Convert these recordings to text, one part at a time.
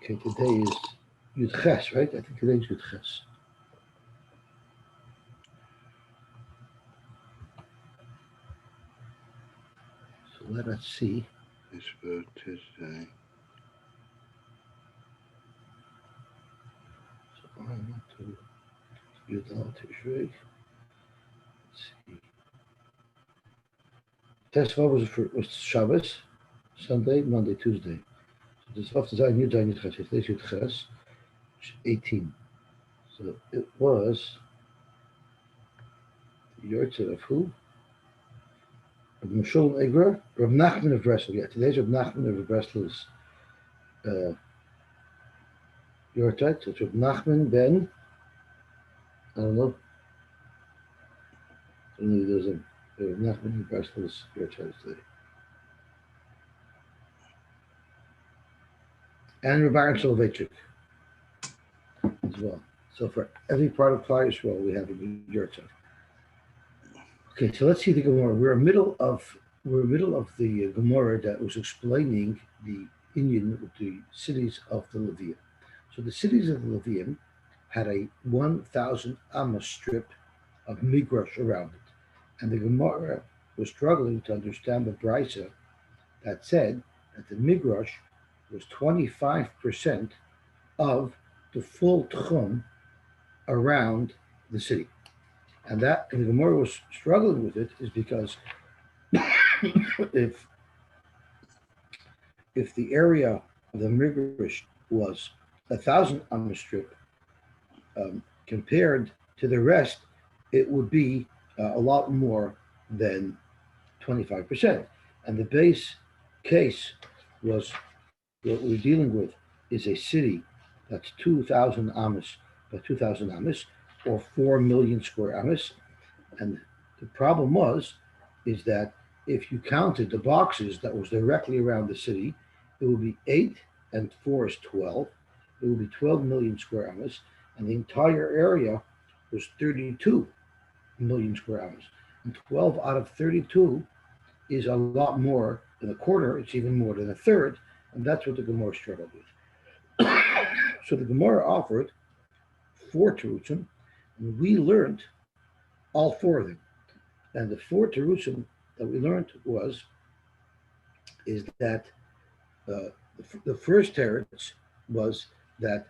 Okay, today is Yud Ches, right? I think today is Yud Ches. So let us see. It's for Tuesday. So I want to Yud Al Tishrei. Let's see. Tesva was Shabbos, Sunday, Monday, Tuesday. So this after Zayin Yud Zayin Yud Ches. Today's Yud Ches, 18. So it was the Yortzeit of who? Of Meshul Egra, Rav Nachman of Breslau. Yeah, today's Rav Nachman of Breslau's Yortzeit. So it's Rav Nachman ben, I don't know, only there's a Rav Nachman of Breslau's Yortzeit today. And Rav Aaron Soloveitchik as well. So for every part of Klal Yisrael, we have a Yortzeit. Okay, so let's see the Gemara. We're middle of the Gemara that was explaining the Indian with the cities of the Levium. So the cities of the Levium had a 1,000 amma strip of migrash around it, and the Gemara was struggling to understand the brisa that said that the migrash was 25% of the full tchum around the city. And the Gemara was struggling with it is because if the area of the Migrish was 1,000 on the strip, compared to the rest, it would be a lot more than 25%. And the base case was what we're dealing with is a city that's 2,000 amas by 2,000 amas, or 4 million square amas. And the problem is that if you counted the boxes that was directly around the city, it would be 8 and 4 is 12. It would be 12 million square amas, and the entire area was 32 million square amas. And 12 out of 32 is a lot more than a quarter. It's even more than a third, and that's what the Gemara struggled with. So the Gemara offered 4 terutzim, and we learned all 4 of them. And the 4 terutzim that we learned is that the first teretz was that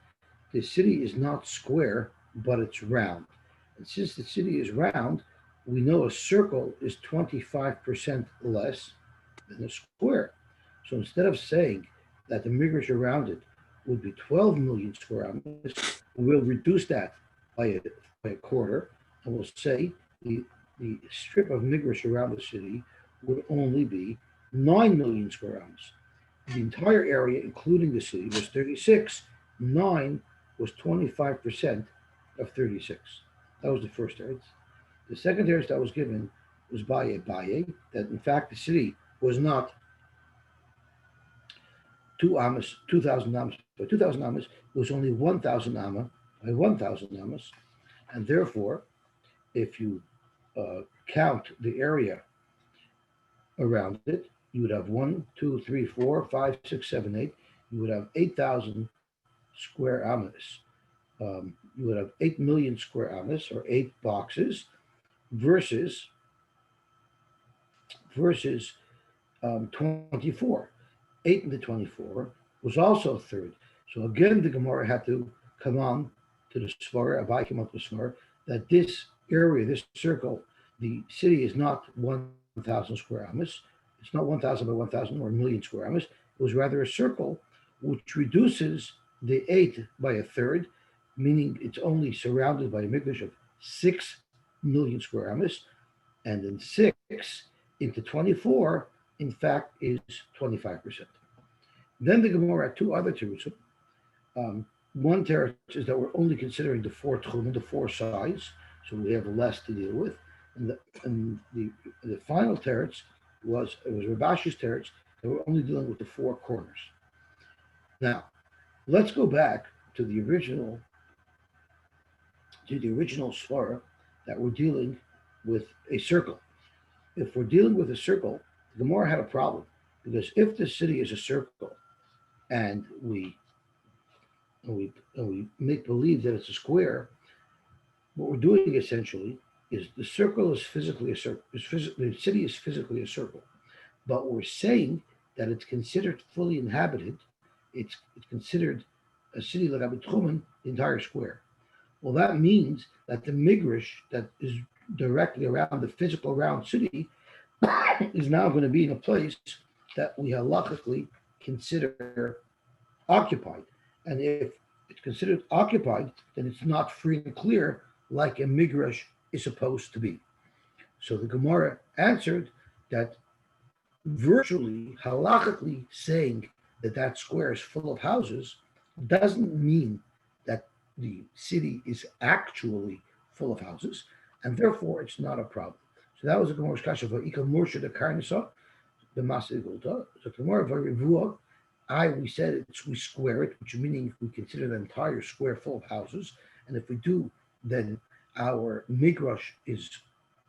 the city is not square, but it's round. And since the city is round, we know a circle is 25% less than a square. So instead of saying that the migrash around it would be 12 million square amas, we'll reduce that by a quarter, and we'll say the strip of migrash around the city would only be 9 million square amas. The entire area, including the city, was 36. 9 was 25% of 36. That was the first teretz. The second teretz that was given was by a Baye, that in fact the city was not 2,000 amas by 2,000 amas, it was only 1,000 amma by 1,000 amas, and therefore, if you count the area around it, you would have 1, 2, 3, 4, 5, 6, 7, 8. You would have 8,000 square amas. You would have 8 million square amas, or 8 boxes, versus 24. 8 into 24 was also a third. So again, the Gemara had to come on to the Svara, Abai came up with the Svara, that this area, this circle, the city is not 1,000 square amas. It's not 1,000 by 1,000 or a million square amas. It was rather a circle which reduces the 8 by a third, meaning it's only surrounded by a mikdash of 6 million square amas, and then 6 into 24, in fact, is 25%. Then the Gemara had 2 other terutzim. One teretz is that we're only considering the 4 tchumim, the 4 sides, so we have less to deal with. And the final teretz was Rav Ashi's teretz, that we're only dealing with the 4 corners. Now, let's go back to the original svara that we're dealing with a circle. If we're dealing with a circle, the Gemara had a problem, because if the city is a circle and we and we make believe that it's a square, what we're doing essentially is the circle is physically a circle. The city is physically a circle, but we're saying that it's considered fully inhabited. It's considered a city like Abitchumen, the entire square. Well, that means that the Migrish that is directly around the physical round city is now going to be in a place that we halachically consider occupied. And if it's considered occupied, then it's not free and clear like a Migrash is supposed to be. So the Gemara answered that virtually, halachically saying that that square is full of houses doesn't mean that the city is actually full of houses, and therefore it's not a problem. So that was the Gemara's kasha for Ika Morsha the Karnasa, the Masigulta. So Gemara Varivua, we said we square it, which meaning we consider the entire square full of houses, and if we do, then our midrash is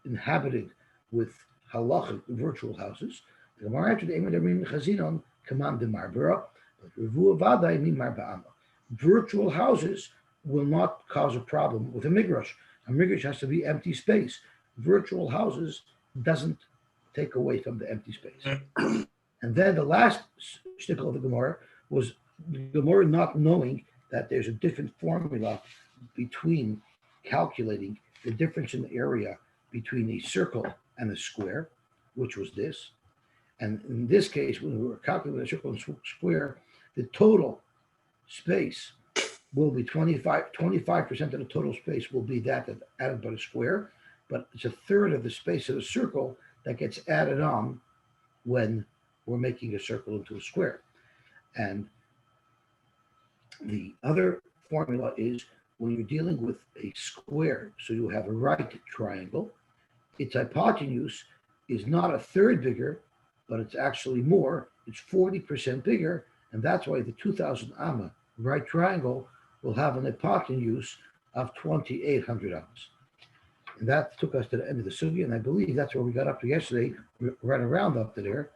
inhabited with halachic virtual houses. The Gemara answered, Chazinon command the Marbura, but Revu Vadai mi Marba'ama. Virtual houses will not cause a problem with a midrash. A midrash has to be empty space. Virtual houses doesn't take away from the empty space. And then the last shtickle of the Gemara was the Gemara not knowing that there's a different formula between calculating the difference in the area between a circle and a square, which was this. And in this case, when we were calculating a circle and square, the total space will be 25% of the total space will be that added by the square, but it's a third of the space of the circle that gets added on when we're making a circle into a square. And the other formula is when you're dealing with a square, so you have a right triangle, its hypotenuse is not a third bigger, but it's actually more. It's 40% bigger, and that's why the 2,000 amma right triangle will have an hypotenuse of 2,800 ammas. And that took us to the end of the sugi, and I believe that's where we got up to yesterday, right around up to there.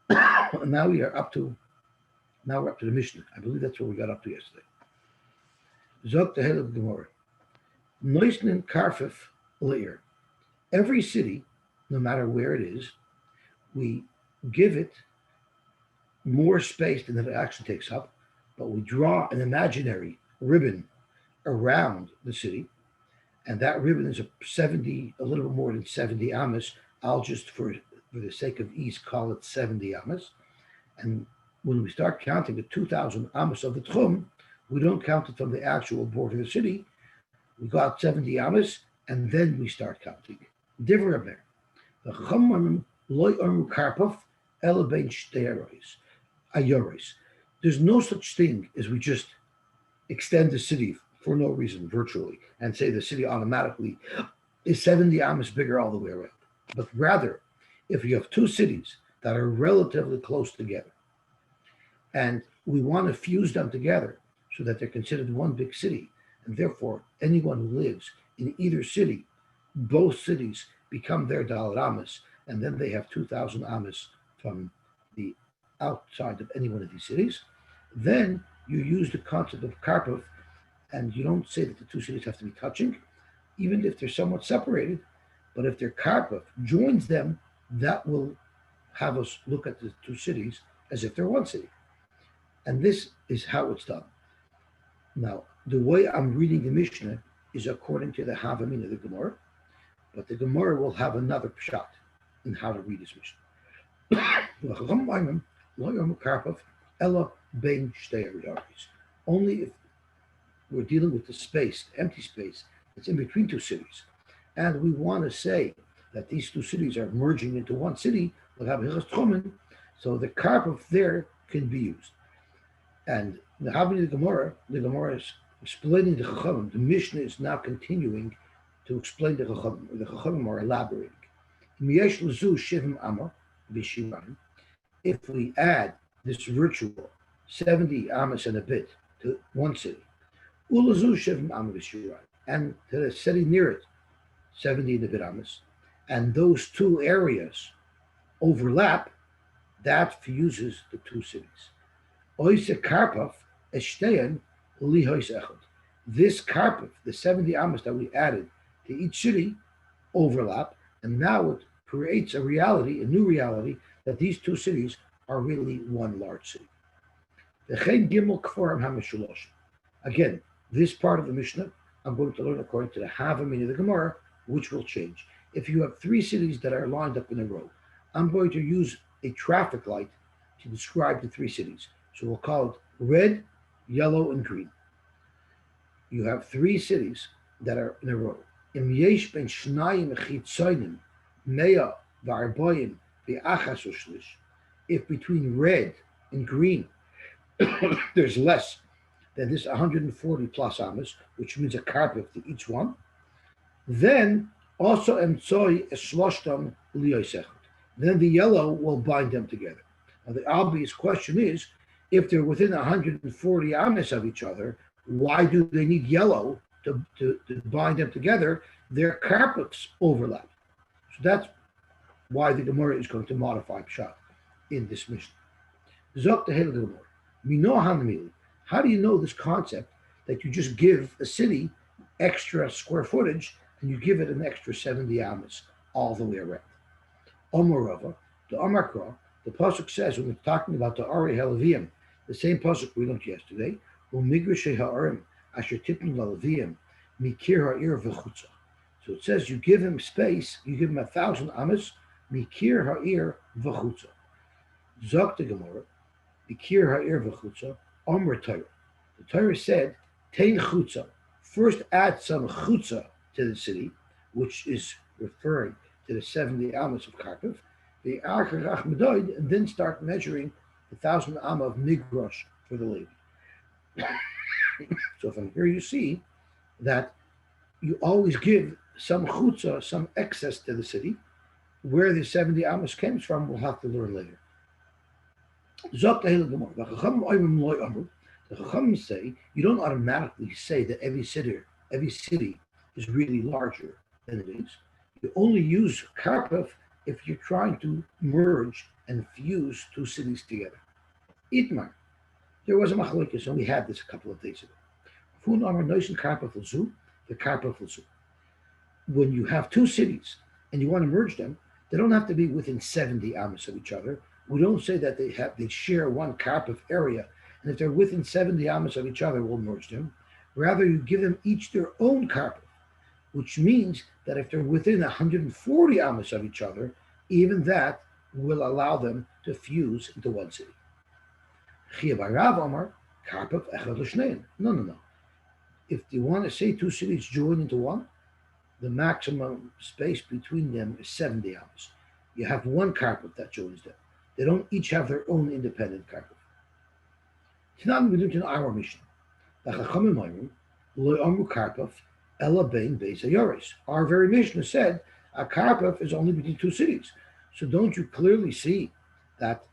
And now we're up to the Mishnah. I believe that's where we got up to yesterday. Zog the Heleb Gemara. Noisnin Karfif Leir. Every city, no matter where it is, we give it more space than it actually takes up, but we draw an imaginary ribbon around the city, and that ribbon is a little bit more than 70 amas. I'll just, for the sake of ease, call it 70 amas. And when we start counting the 2,000 amas of the tchum, we don't count it from the actual border of the city. We go out 70 amas, and then we start counting. Different there. The chumim loy armu karpov elebein shterois ayoris. There's no such thing as we just extend the city for no reason virtually and say the city automatically is 70 amas bigger all the way around. But rather, if you have two cities that are relatively close together and we want to fuse them together so that they're considered one big city, and therefore anyone who lives in either city, both cities become their Dalet Amas, and then they have 2,000 Amas from the outside of any one of these cities, then you use the concept of Karpov, and you don't say that the two cities have to be touching, even if they're somewhat separated, but if their Karpov joins them, that will have us look at the two cities as if they're one city. And this is how it's done. Now, the way I'm reading the Mishnah is according to the Havamin of the Gemara, but the Gemara will have another pshat in how to read this Mishnah. Only if we're dealing with the space, the empty space that's in between two cities, and we want to say that these two cities are merging into one city, so the karpov there can be used. And the Havini the Gemara is explaining the Chachamim. The Mishnah is now continuing to explain the Chachamim. The Chachamim are elaborating. If we add this ritual 70 amas and a bit to one city, and to the city near it, 70 and a bit amas, and those two areas overlap, that fuses the two cities. Oise Karpov Esteyan This carpet, the 70 amos that we added to each city, overlap, and now it creates a reality, a new reality, that these two cities are really one large city. Again, this part of the Mishnah I'm going to learn according to the Havamina of the Gemara, which will change. If you have three cities that are lined up in a row, I'm going to use a traffic light to describe the three cities. So we'll call it red, yellow, and green. You have three cities that are in a row. If between red and green there's less than this 140 plus amas, which means a carpet to each one, then also emtsoi esloshtam liyosechot. Then the yellow will bind them together. Now the obvious question is, if they're within 140 amas of each other, why do they need yellow to bind them together? Their carpets overlap. So that's why the Gemara is going to modify Pshat in this Mishnah. Zok the Gemara. How do you know this concept that you just give a city extra square footage and you give it an extra 70 amas all the way around? Omarava, the Amakra, the pasuk says when it's talking about the Ari Halaviim, the same pasuk we learned yesterday, Umigrishe Ha'arim Asher Tipin Lalaviim Mikir Ha'ir V'chutza. So it says you give him space, you give him 1,000 amas, Mikir Ha'ir V'chutza. Zok the Gemara, Mikir Ha'ir V'chutza, Omer Torah. The Torah said, Tein Chutza. First add some chutza to the city, which is referring to the 70 amas of Karpov, the Archerach Medoid, and then start measuring the 1,000 amma of Migrosh for the Levi. So from here you see that you always give some chutza, some excess to the city. Where the 70 amas comes from, we'll have to learn later. The Chachamim say you don't automatically say that every city is really larger than it is. You only use karpov if you're trying to merge and fuse two cities together. Itmar, there was a machlokes, and we had this a couple of days ago. The karpov. When you have two cities and you want to merge them, they don't have to be within 70 amas of each other. We don't say that they share one karpov area, and if they're within 70 amas of each other, we'll merge them. Rather, you give them each their own karpov, which means that if they're within 140 amas of each other, even that will allow them to fuse into one city. No. If you want to say two cities join into one, the maximum space between them is 70 amas. You have one karpov that joins them. They don't each have their own independent karpov. Tonight we learned in our mission. Our very Mishnah said a karpov is only between two cities. So don't you clearly see that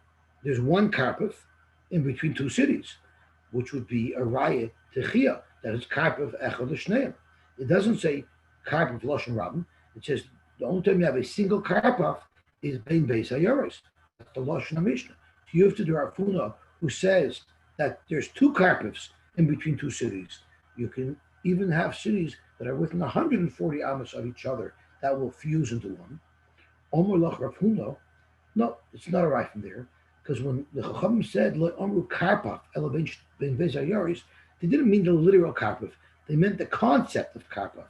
there's one karpov in between two cities, which would be a raya techia, that is karpov echad l'shneim. It doesn't say karpov loshen rabin. It says the only time you have a single karpov is bein beis hayoros. That's the loshen Mishnah. So you have to do Rafuna, who says that there's two karpovs in between two cities. You can even have cities that are within 140 amas of each other that will fuse into one. Omer lach Rafuna, no, it's not a right from there, because when the Chachamim said Omru karpov ela bein beis hayoros, they didn't mean the literal karpov. They meant the concept of karpov.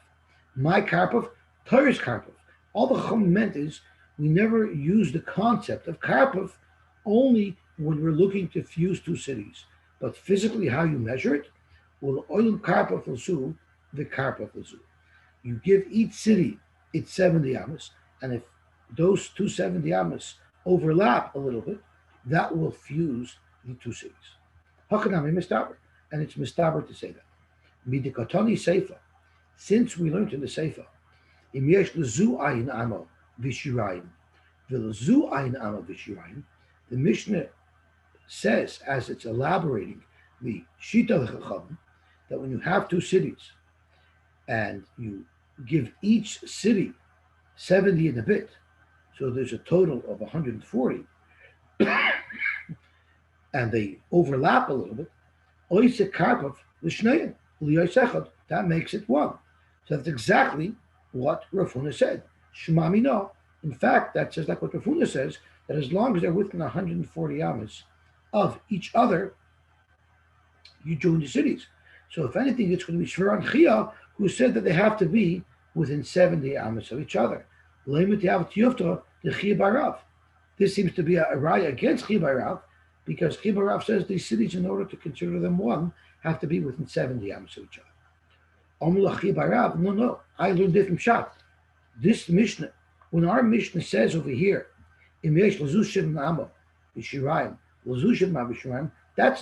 My karpov, Torah's karpov. All the Chachamim meant is we never use the concept of karpov only when we're looking to fuse two cities. But physically, how you measure it, will oilim karpov l'su, the karpov l'su. You give each city its 70 amas, and if those 270 amas overlap a little bit, that will fuse the two cities. Hakanami mistaber, and it's mistaber to say that. Midikatani seifa, since we learned in the seifa, im yesh lezu ayin amo v'shirayim, v'lezu ayin amo v'shirayim, the Mishnah says, as it's elaborating the Shita Chachamim, that when you have two cities and you give each city 70 and a bit, so there's a total of 140, and they overlap a little bit, Oise Karpov L'shnei, L'yoy sechad. That makes it one. So that's exactly what Rav Huna said. Shema mino. In fact, that says like what Rav Huna says, that as long as they're within 140 amas of each other, you join the cities. So if anything, it's going to be Shver Chia, who said that they have to be within 70 amas of each other. The Chia Barav. This seems to be a raya against Chia Barav, because Chia Barav says these cities, in order to consider them one, have to be within 70 amas of each other. Omla Chia Barav, no. I learned it from Shat. This Mishnah, when our Mishnah says over here, that's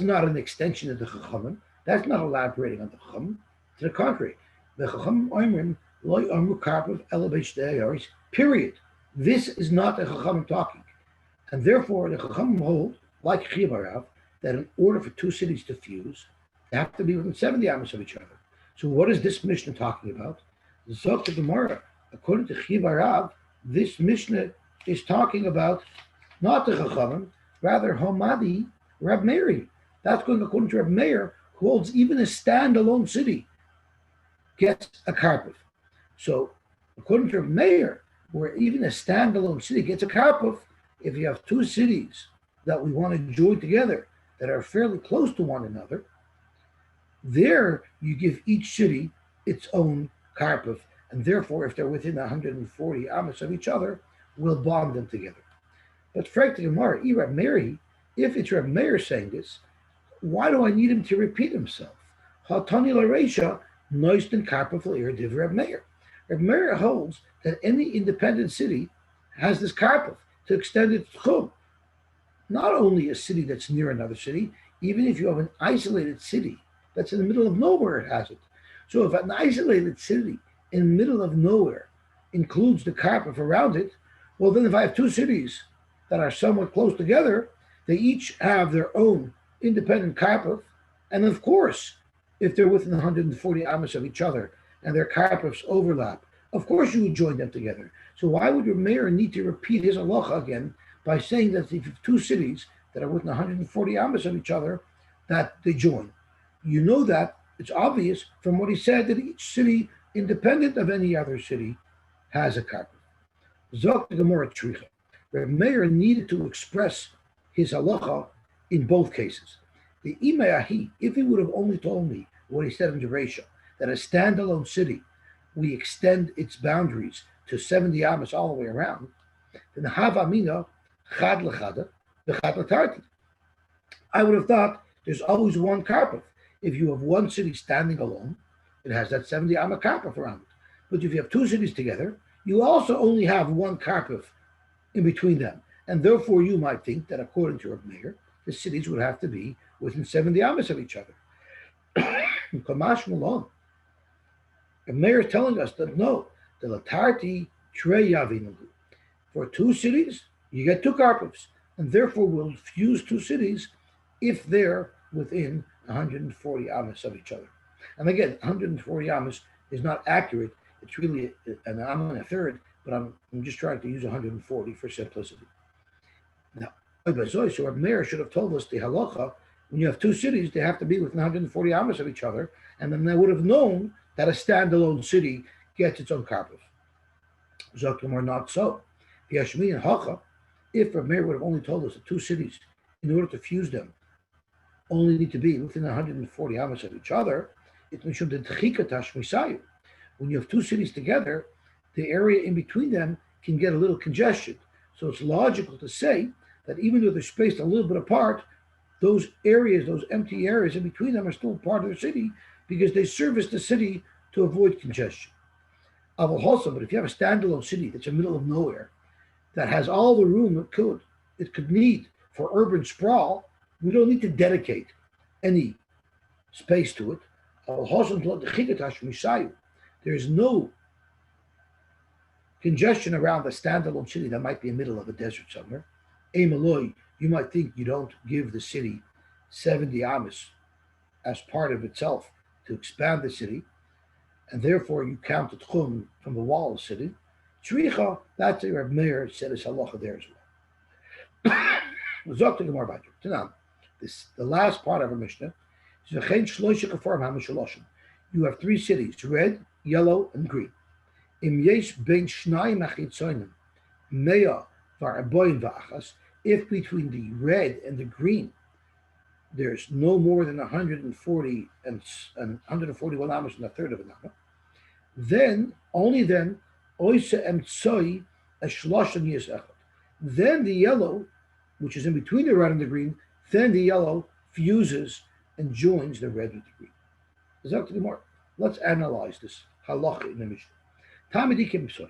not an extension of the Chachamim. That's not elaborating on the Chachamim. To the contrary, the Chachamim oimrim loy omru karpov elevate de'ayoris. Period. This is not a Chachamim talking, and therefore the Chachamim hold, like Chibarav, that in order for two cities to fuse, they have to be within 70 amos of each other. So what is this Mishnah talking about? Zok the Gemara, according to Chibarav, this Mishnah is talking about not the Chachamim, rather Hamadi Rab Meir. That's going according to Rab Meir, who holds even a standalone city gets a karpov. So according to Rab Meir, where even a standalone city gets a karpov, if you have two cities that we want to join together that are fairly close to one another, there you give each city its own karpov, and therefore if they're within 140 amos of each other, we'll bond them together. But frankly, Gemara, Rab Meir, if it's Rab Meir saying this, why do I need him to repeat himself? Hatani l'reisha noisten karpov l'ir div Rab Meir. Rab Meir holds that any independent city has this karpov to extend its chum. Not only a city that's near another city, even if you have an isolated city that's in the middle of nowhere, it has it. So if an isolated city in the middle of nowhere includes the karpov around it, well then if I have two cities that are somewhat close together, they each have their own independent karpov, and of course, if they're within 140 amos of each other and their karpovs overlap, of course you would join them together. So why would your mayor need to repeat his halacha again by saying that if you have two cities that are within 140 amos of each other, that they join? You know that it's obvious from what he said that each city, independent of any other city, has a karpov. Zok the Gemara Tricha. Reb Meir needed to express his halacha in both cases. The Imayahi, if he would have only told me what he said in Jeresha, that a standalone city, we extend its boundaries to 70 amos all the way around, then Havamina chad lechada, v'chad letarti. I would have thought there's always one karpov. If you have one city standing alone, it has that 70 amma karpov around it. But if you have two cities together, you also only have one karpov in between them. And therefore you might think that according to Reb Meir, the cities would have to be within 70 amos of each other. Kamash Malon. Reb Meir is telling us that no, the latarti trey yavinu. For two cities, you get two karpovs, and therefore we'll fuse two cities if they're within 140 amos of each other. And again, 140 amos is not accurate. It's really an amma and a third, but I'm just trying to use 140 for simplicity. Now, so Reb Meir should have told us the halacha, when you have two cities, they have to be within 140 amos of each other, and then they would have known that a standalone city gets its own karpov. Zokim are not so. Yashmi and Hacha, if Reb Meir would have only told us that two cities, in order to fuse them, only need to be within 140 amos of each other, it mishum the tchikatash misayu. When you have two cities together, the area in between them can get a little congestion. So it's logical to say that even though they're spaced a little bit apart, those areas, those empty areas in between them are still part of the city because they service the city to avoid congestion. But if you have a standalone city that's in the middle of nowhere, that has all the room it could need for urban sprawl, we don't need to dedicate any space to it. There's no congestion around the standalone city that might be in the middle of a desert somewhere. You might think you don't give the city 70 amos as part of itself to expand the city, and therefore you count the tchum from the wall of the city. Tzricha, that's the Reb Meir said his halacha there as well. Zok to Gemara Bajur. The last part of our Mishnah You have three cities, red, yellow, and green. If between the red and the green there's no more than 140 and 141 amos and a third of an amma, then only then then the yellow, which is in between the red and the green, then the yellow fuses and joins the red with the green. Let's analyze this halacha in the Mishnah.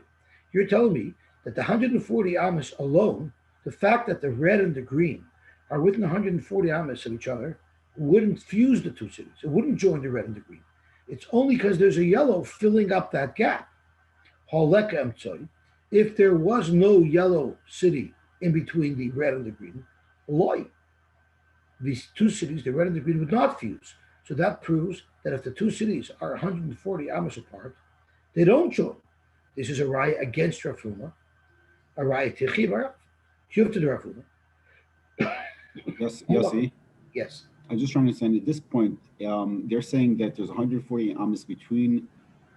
You're telling me that the 140 amos alone, the fact that the red and the green are within 140 amos of each other, wouldn't fuse the two cities. It wouldn't join the red and the green. It's only because there's a yellow filling up that gap. If there was no yellow city in between the red and the green, these two cities, the red and the green, would not fuse. So that proves that if the two cities are 140 amos apart, they don't join. This is a raya against Rav Huna, a raya tichi barav. Shiur to the Rav Huna. Yes, Yosy. Yes. I'm just trying to understand at this point, they're saying that there's 140 amos between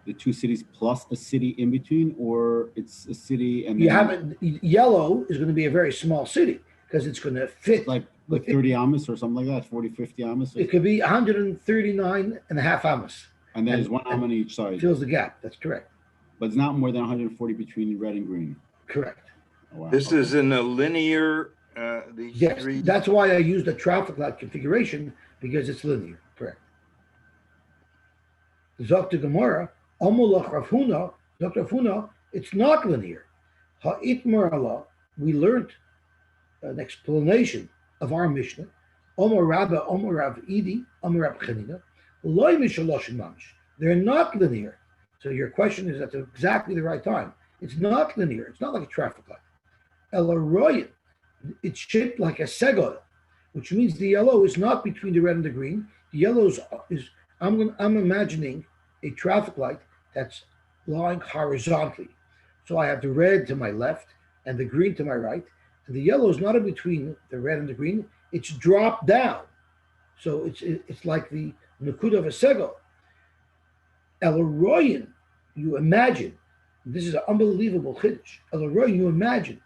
the two cities plus a city in between, or it's a city and you haven't. Yellow is going to be a very small city because it's going to fit like 30 amos or something like that, 40, 50 amos. It could be 139 and a half amos. And there's one amma on each side. Fills the gap. That's correct. But it's not more than 140 between red and green. Correct. Oh, wow. This is in a linear. These yes, three. That's why I use the traffic light configuration because it's linear. Correct. Dr. Gemara, Amulach Rav Huna, Dr. Rav Huna, it's not linear. Ha'itmar Allah, we learned an explanation of our Mishnah. Omar Rabba, Omar Rav Idi, Omar Rav Chanina, Loi Mishaloshim Mamish. They're not linear. So your question is at exactly the right time. It's not linear. It's not like a traffic light. Elaroyan, it's shaped like a segol, which means the yellow is not between the red and the green. The yellow is I'm imagining a traffic light that's lying horizontally. So I have the red to my left and the green to my right. And the yellow is not in between the red and the green. It's dropped down. So it's like the nukud of a segol. Elaroyan, you imagine, this is an unbelievable chiddush. Elaroyan, you imagine,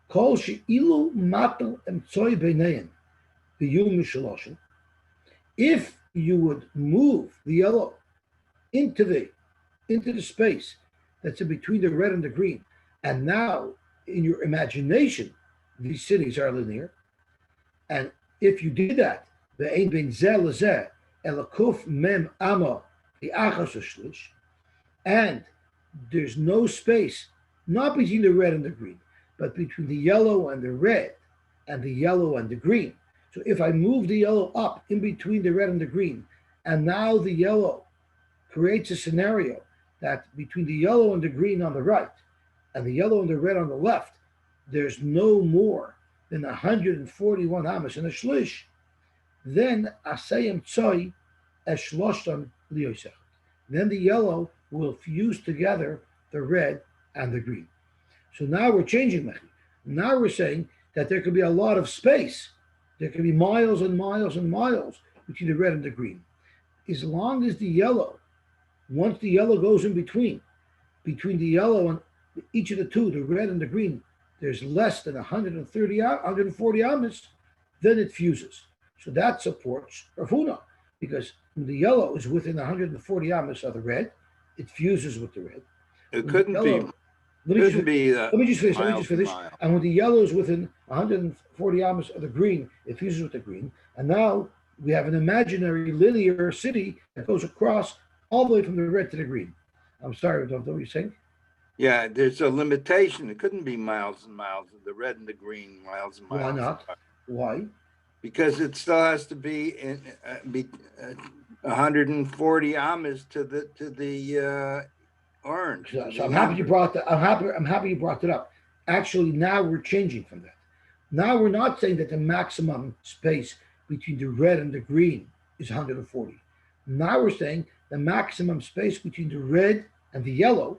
kol she'ilu matal emtsoi beinein b'yum mishaloshin. If you would move the yellow into the space that's in between the red and the green, and now in your imagination these cities are linear, and if you did that, the ein ben zeh lezeh elakuf mem ama the achas shlish, and there's no space, not between the red and the green, but between the yellow and the red, and the yellow and the green. So if I move the yellow up in between the red and the green, and now the yellow creates a scenario that between the yellow and the green on the right, and the yellow and the red on the left, there's no more than 141 amos in a shlish, then asayim tzoi eshloshtan liyosech. Then the yellow will fuse together the red and the green. So now we're changing Mechi. Now we're saying that there could be a lot of space. There could be miles and miles and miles between the red and the green. As long as the yellow, once the yellow goes in between the yellow and each of the two, the red and the green, there's less than 140 amos, then it fuses. So that supports Rav Huna, because when the yellow is within 140 amos of the red, it fuses with the red. It couldn't yellow, be. Let me just finish. And when the yellow is within 140 amos of the green, it fuses with the green. And now we have an imaginary linear city that goes across all the way from the red to the green. I'm sorry, what are you saying? Yeah, there's a limitation. It couldn't be miles and miles of the red and the green, miles and miles. Why not? Why? Because it still has to be 140 amos to the orange. So I'm happy you brought that. I'm happy you brought it up. Actually, now we're changing from that. Now we're not saying that the maximum space between the red and the green is 140. Now we're saying the maximum space between the red and the yellow,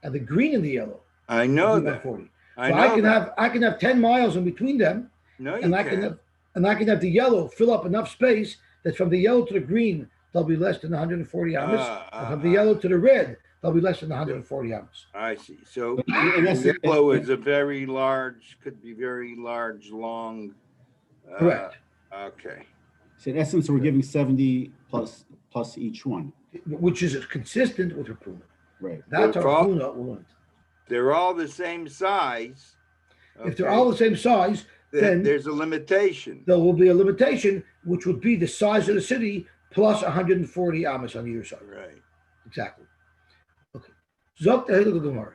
and the green and the yellow. I know that. 140. I can have 10 miles in between them. No, and I can have the yellow fill up enough space that from the yellow to the green, they'll be less than 140 amas, and from the yellow Ah. to the red, they'll be less than 140 amas. I see. So But in essence, yellow is a very large, could be very large, long. Correct. Okay. so in essence, we're giving 70 plus each one. Which is consistent with Rapuna. Right. That's So our if Rapuna learned. they're all the same size. If they're all the same size, then there's a limitation. there will be a limitation, which would be the size of the city plus 140 amas on either side. Right. Exactly. Okay. Zok the Hilul Gemara.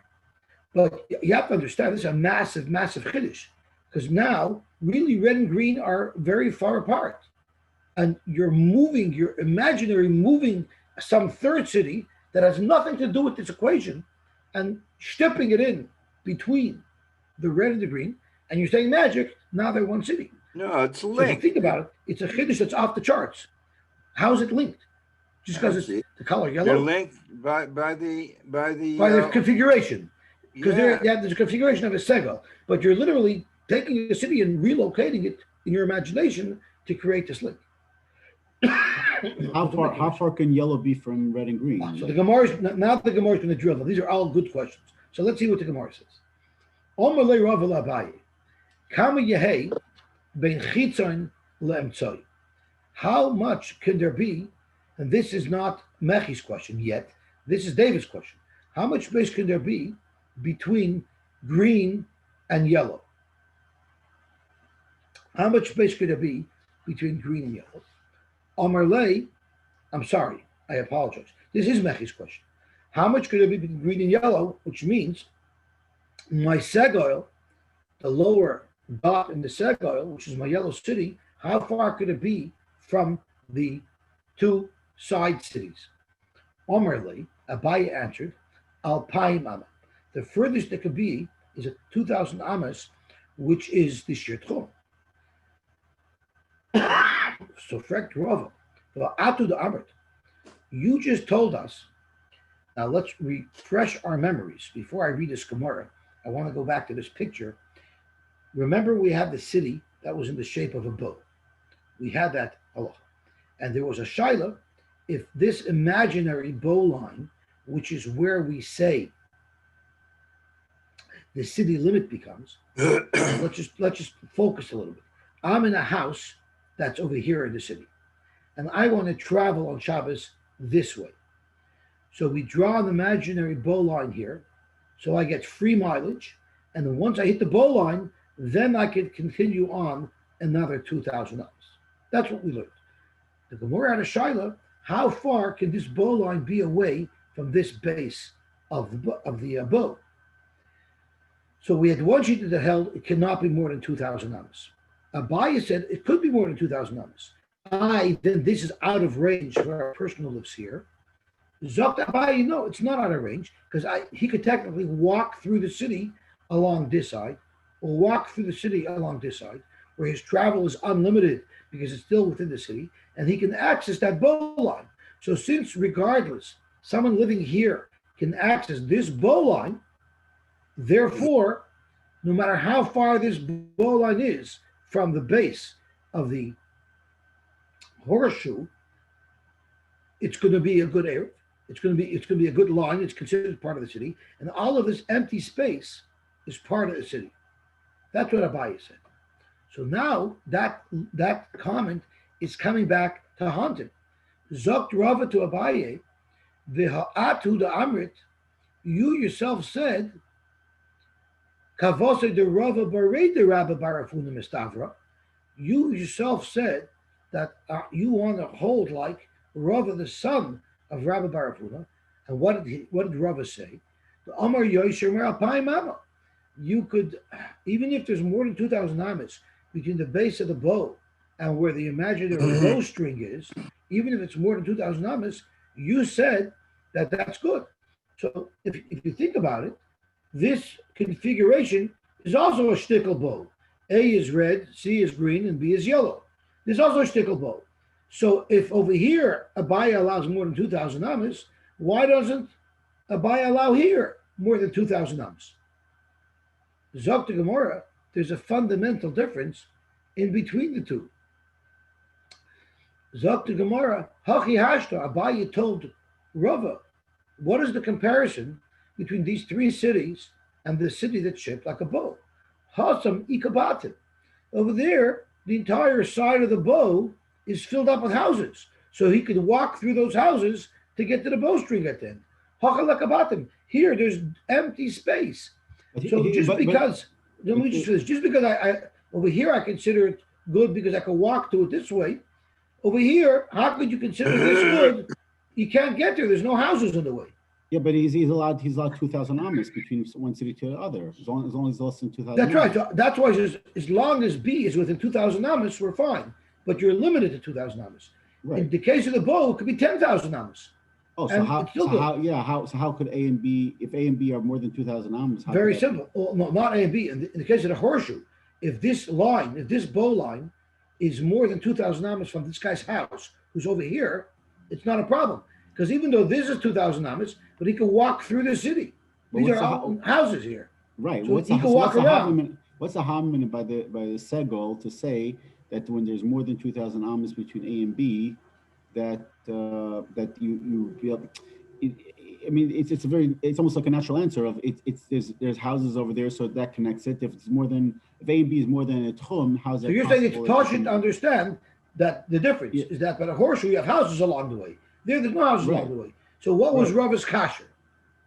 But you have to understand, this is a massive, massive chiddush, because now really red and green are very far apart, and you're imaginary moving some third city that has nothing to do with this equation, and stepping it in between the red and the green, and you're saying magic. Now they're one city. No, it's So if you linked. think about it, it's a chiddush that's off the charts. How is it linked? Just because it's the color They're yellow linked by the by the configuration. Because yeah. there's a configuration of a segel, but you're literally taking a city and relocating it in your imagination to create this link. How far can yellow be from red and green? So the Gemara is now the Gemara is going to drill them. These are all good questions. So let's see what the Gemara says. Omer le Rav Abaye, Kama Yehei ben Chitzon le'emtzoi. How much can there be? And this is not Mechi's question yet. This is David's question. How much space can there be between green and yellow? How much space could there be between green and yellow? Amarle, I'm sorry, I apologize. This is Mechi's question. How much could there be between green and yellow? Which means my segol, the lower dot in the segol, which is my yellow city, how far could it be from the two side cities? Amarle, Abaye answered, Alpayim Amma. The furthest it could be is at 2,000 amas, which is the Shir Tchum. So, Frek Rava, Atu the Amrit, you just told us. Now let's refresh our memories. Before I read this Gemara, I want to go back to this picture. Remember, we had the city that was in the shape of a bow. We had that halacha, and there was a shaila if this imaginary bow line, which is where we say the city limit becomes. let's just focus a little bit. I'm in a house that's over here in the city, and I want to travel on Shabbos this way. So we draw an imaginary bow line here, so I get free mileage, and then once I hit the bow line, then I can continue on another 2,000 hours. That's what we learned. The Gemara had a shaila: how far can this bow line be away from this base of the bow? So we had one sheet that held it cannot be more than 2,000 amas. Abaye said it could be more than 2,000 amas. Then this is out of range for a person who lives here. Zok Abaye, no, it's not out of range, because he could technically walk through the city along this side, or walk through the city along this side, where his travel is unlimited because it's still within the city, and he can access that bow line. So since regardless, someone living here can access this bow line, therefore, no matter how far this bow line is from the base of the horseshoe, it's going to be a good area. It's going to be a good line. It's considered part of the city, and all of this empty space is part of the city. That's what Abaye said. So now that comment is coming back to haunt him. Zokt Rava to Abaye, v'ha'atu the Amrit. You yourself said, Kavose de Rava Barei de Rabba Barafuna Mistavra. You yourself said that you want to hold like Rava, the son of Rabba Barafuna. And what did Rava say? The Amar Yosy Alpayim Amma. You could, even if there's more than 2,000 amas between the base of the bow and where the imaginary bowstring is, even if it's more than 2,000 amas, you said that that's good. So if you think about it, this configuration is also a shtickle bow. A is red, C is green, and B is yellow. There's also a shtickle bow. So if over here Abaye allows more than 2,000 amas, why doesn't Abaye allow here more than 2,000 amas? Zok the Gemara, there's a fundamental difference in between the two. Zok the Gemara, Hachi Hashta, Abaye told Rava, what is the comparison between these three cities and the city that's shaped like a bow? Hasam Ikabatim. Over there, the entire side of the bow is filled up with houses. So he could walk through those houses to get to the bowstring at the end. Hachalakabatim. Here, there's empty space. So just because I over here I consider it good because I can walk to it this way. Over here, how could you consider this good? You can't get there. There's no houses in the way. Yeah, but he's allowed 2,000 amas between one city to the other, as long as it's less than 2,000. That's right. So that's why as long as B is within 2,000 amas, we're fine. But you're limited to 2,000 amas. Right. In the case of the bow, it could be 10,000 amas. Oh, so how could A and B, if A and B are more than 2,000 amas? Very simple. Well, no, not A and B. In the case of the horseshoe, if this bow line is more than 2,000 amas from this guy's house, who's over here, it's not a problem. Because even though this is 2,000 amas, but he can walk through the city. These are all houses here. Right. So he can walk around. What's the harm by the segol to say that when there's more than 2,000 amas between A and B, that you feel? I mean, it's almost like a natural answer of there's houses over there, so that connects it. If A and B is more than a tchum, how's that? So you're saying it's possible to understand that the difference is that by the horseshoe you have houses along the way. There's no houses along the way. So what was Rava's kasher?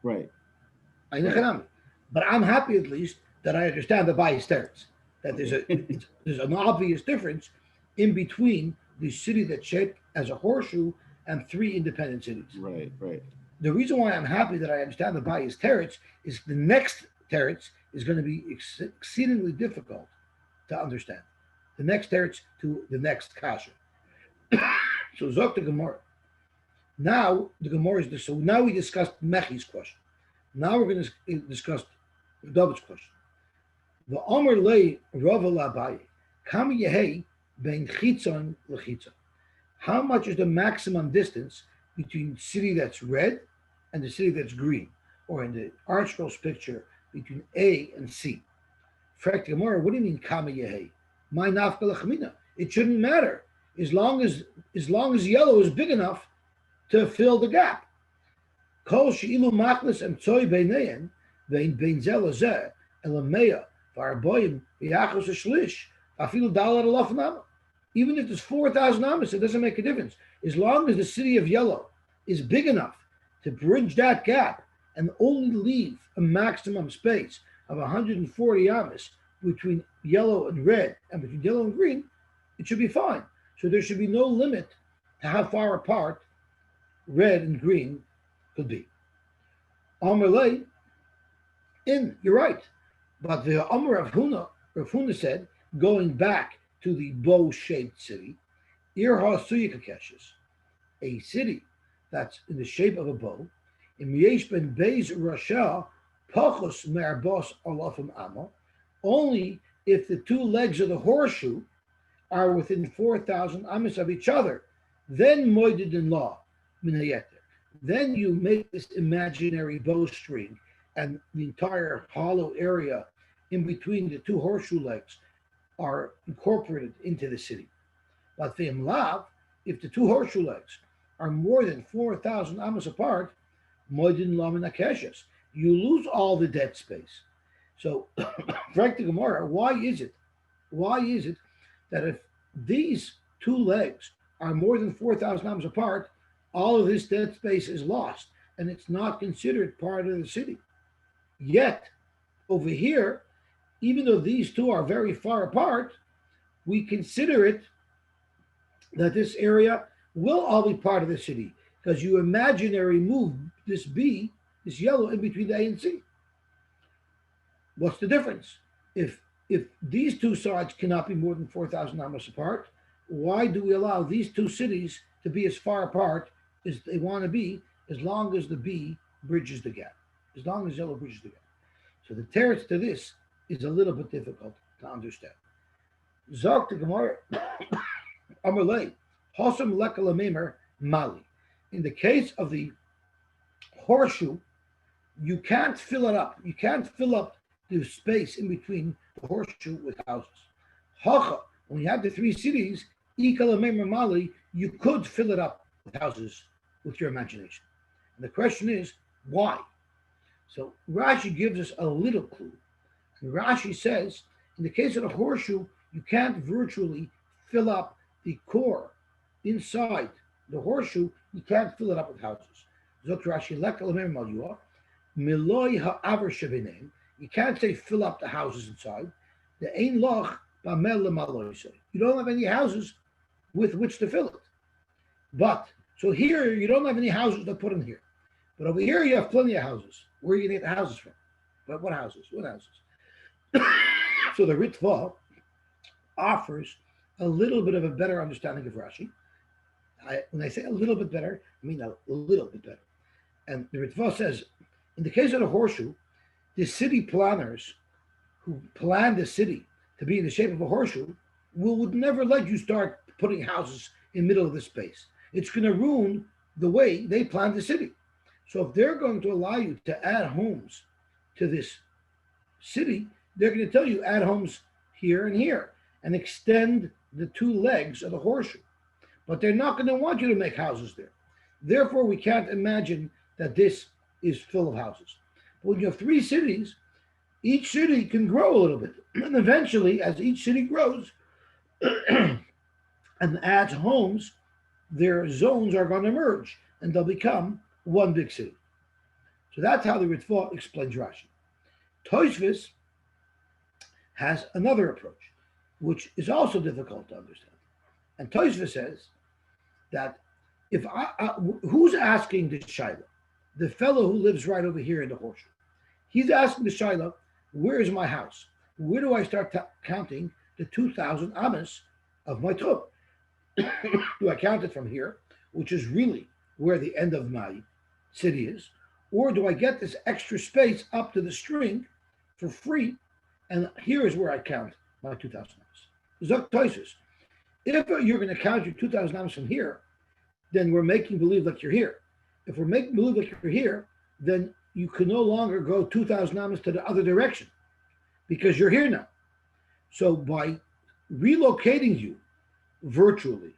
Right. But I'm happy at least that I understand the bias teretz. That there's an obvious difference in between the city that's shaped as a horseshoe and three independent cities. Right. The reason why I'm happy that I understand the bias teretz is the next teretz is going to be exceedingly difficult to understand. The next teretz to the next kasher. So Zok the Gemara. Now the Gemara is so now we discussed Mechi's question. Now we're going to discuss David's question. The Omer lei Rava Labai Kam Yehei Ben Chitzon LeChitzon. How much is the maximum distance between city that's red and the city that's green, or in the Archbishop's picture between A and C? Fragt the Gemara, what do you mean Kam Yehei? My nafka lechmina. It shouldn't matter as long as yellow is big enough to fill the gap. Kol she'ilu machlis emtzoi beinein vein zel zeh elameya v'arboim v'yachos shlish afilu dalar alof nama. Even if there's 4,000 amas, it doesn't make a difference. As long as the city of yellow is big enough to bridge that gap and only leave a maximum space of 140 amas between yellow and red and between yellow and green, it should be fine. So there should be no limit to how far apart red and green could be. Amalei, you're right. But the Amar of Rav Huna said, going back to the bow-shaped city, a city that's in the shape of a bow, only if the two legs of the horseshoe are within 4,000 amas of each other, then moided in law. Then you make this imaginary bowstring and the entire hollow area in between the two horseshoe legs are incorporated into the city. But if the two horseshoe legs are more than 4,000 amas apart, you lose all the dead space. So, Frank the Gemara, why is it that if these two legs are more than 4,000 amas apart, all of this dead space is lost and it's not considered part of the city? Yet, over here, even though these two are very far apart, we consider it that this area will all be part of the city because you imaginary move this B, this yellow, in between the A and C. What's the difference? If these two sides cannot be more than 4,000 amas apart, why do we allow these two cities to be as far apart as they want to be, as long as the B bridges the gap, as long as yellow bridges the gap? So the teretz to this is a little bit difficult to understand. Zog to Gemara, Amalei, Hosam lekalamemer mali. In the case of the horseshoe, you can't fill it up. You can't fill up the space in between the horseshoe with houses. Hacha, when you have the three cities, you could fill it up with houses with your imagination. And the question is, why? So Rashi gives us a little clue. And Rashi says, in the case of the horseshoe, you can't virtually fill up the core inside the horseshoe. You can't fill it up with houses. Zok Rashi, Miloi ha'aver shebeneim. You can't say fill up the houses inside. The ein loch b'amel lemaloisei. You don't have any houses with which to fill it. But so here you don't have any houses to put in here. But over here you have plenty of houses. Where are you going to get the houses from? But what houses? What houses? So the Ritva offers a little bit of a better understanding of Rashi. When I say a little bit better, I mean a little bit better. And the Ritva says, in the case of the horseshoe, the city planners who planned the city to be in the shape of a horseshoe would never let you start putting houses in the middle of the space. It's going to ruin the way they planned the city. So if they're going to allow you to add homes to this city, they're going to tell you add homes here and here and extend the two legs of the horseshoe. But they're not going to want you to make houses there. Therefore, we can't imagine that this is full of houses. But when you have three cities, each city can grow a little bit. And eventually, as each city grows and adds homes, their zones are going to merge and they'll become one big city. So that's how the Ritva explains Rashi. Tosfos has another approach, which is also difficult to understand. And Tosfos says that if who's asking the Shaila? The fellow who lives right over here in the horseshoe. He's asking the Shaila, where is my house? Where do I start counting the 2,000 amas of my trub? Do I count it from here, which is really where the end of my city is? Or do I get this extra space up to the string for free? And here is where I count my 2,000 amas. Zok Tosfos. If you're going to count your 2,000 amas from here, then we're making believe like you're here. If we're making believe like you're here, then you can no longer go 2,000 amas to the other direction because you're here now. So by relocating you virtually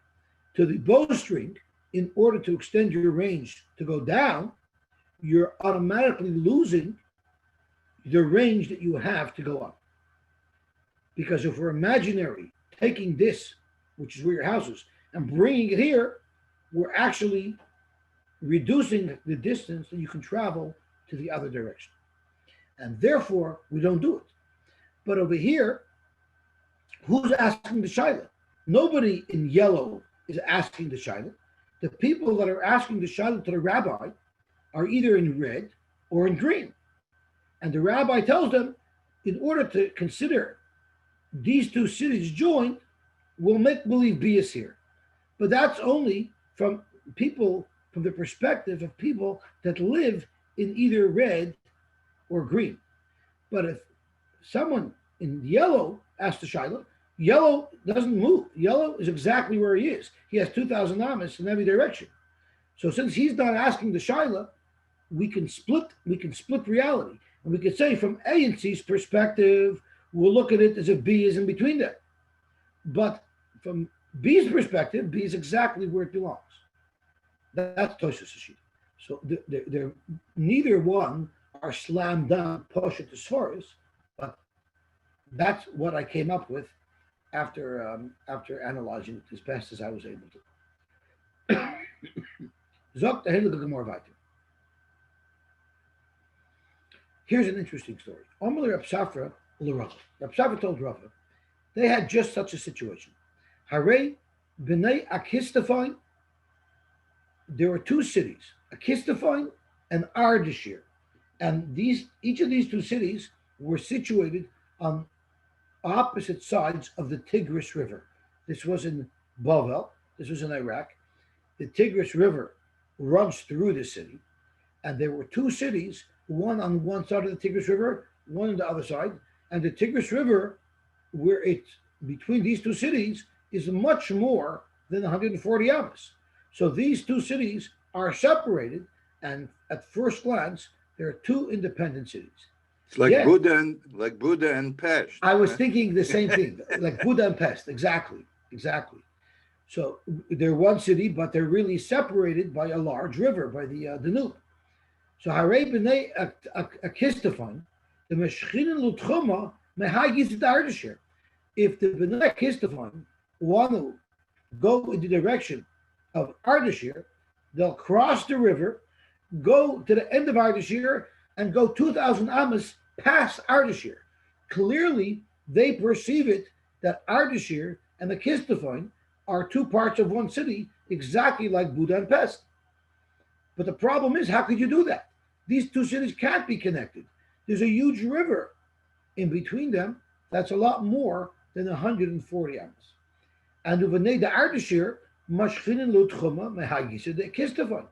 to the bowstring in order to extend your range to go down, you're automatically losing the range that you have to go up. Because if we're imaginary, taking this, which is where your house is, and bringing it here, we're actually reducing the distance that you can travel to the other direction. And therefore, we don't do it. But over here, who's asking the Shaila? Nobody in yellow is asking the Shaila. The people that are asking the Shaila to the rabbi are either in red or in green. And the rabbi tells them, in order to consider these two cities joined, we'll make believe bias here. But that's only from people, from the perspective of people that live in either red or green. But if someone in yellow asks the Shaila, yellow doesn't move. Yellow is exactly where he is. He has 2,000 amas in every direction. So since he's not asking the Shaila, we can split reality. And we could say from A and C's perspective, we'll look at it as if B is in between them. But from B's perspective, B is exactly where it belongs. That's Tosfos Shita. So they're neither one are slammed down, push it to Svaris, but that's what I came up with after analyzing it as best as I was able to. Zok the Heilige Gemara weiter. Here's an interesting story. Omer Reb Safra l'Rava. Reb Safra told Rava, they had just such a situation. Harei b'nei Akistafine. There were two cities, Akistafine and Ardashir, and each of these two cities were situated on opposite sides of the Tigris River. This was in Bavel. This was in Iraq. The Tigris River runs through the city, and there were two cities, one on one side of the Tigris River, one on the other side, and the Tigris River, where it's between these two cities, is much more than 140 amas. So these two cities are separated, and at first glance, there are two independent cities. It's like Buddha and Pest. I was thinking the same thing, like Buddha and Pest, exactly. So they're one city, but they're really separated by a large river, by the Danube. So Harei b'nei Akistafon, the Meshchinen Lutchuma mehagis Ardashir. If the b'nei Akistafon want to go in the direction of Ardashir, they'll cross the river, go to the end of Ardashir, and go 2,000 amas past Ardashir. Clearly, they perceive it that Ardashir and the Kistafon are two parts of one city, exactly like Buda and Pest. But the problem is, how could you do that? These two cities can't be connected. There's a huge river in between them. That's a lot more than 140 amas. And uvanei the Ardashir mashchinin lutchuma mehagisa the Kistafon.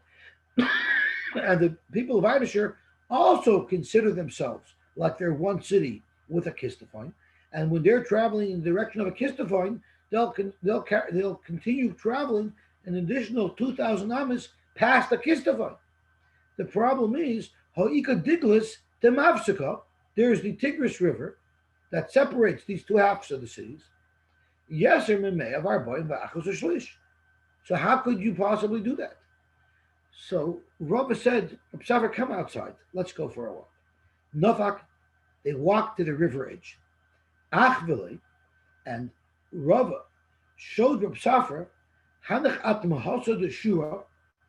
And the people of Ardashir also consider themselves like they're one city with a Kistafon. And when they're traveling in the direction of a Kistafon, they'll continue traveling an additional 2,000 amas past the Kistafon. The problem is, Ho'ika Diglis to Mavsika, there's the Tigris River that separates these two halves of the cities. Yeser Memei of Arbaim V'achos Shlish. So how could you possibly do that? So Rava said, Absavar, come outside. Let's go for a walk. Novak, they walked to the river edge. Achvili, and Rava showed Reb Safra Hanach at Mahasa the Shua,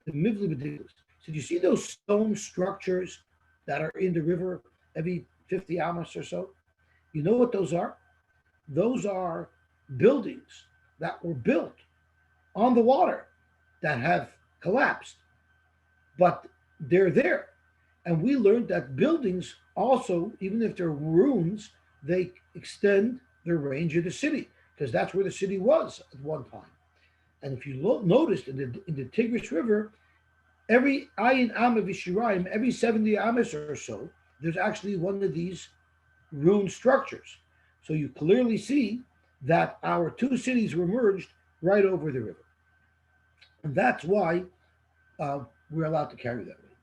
the Mivli B'Diglis. So do you see those stone structures that are in the river every 50 amas or so? You know what those are? Those are buildings that were built on the water that have collapsed, but they're there. And we learned that buildings also, even if they're ruins, they extend the range of the city, because that's where the city was at one time. And if you noticed in the Tigris River, every ayin am of Yishiraim, every 70 amas or so, there's actually one of these ruined structures. So you clearly see that our two cities were merged right over the river. And that's why we're allowed to carry that way.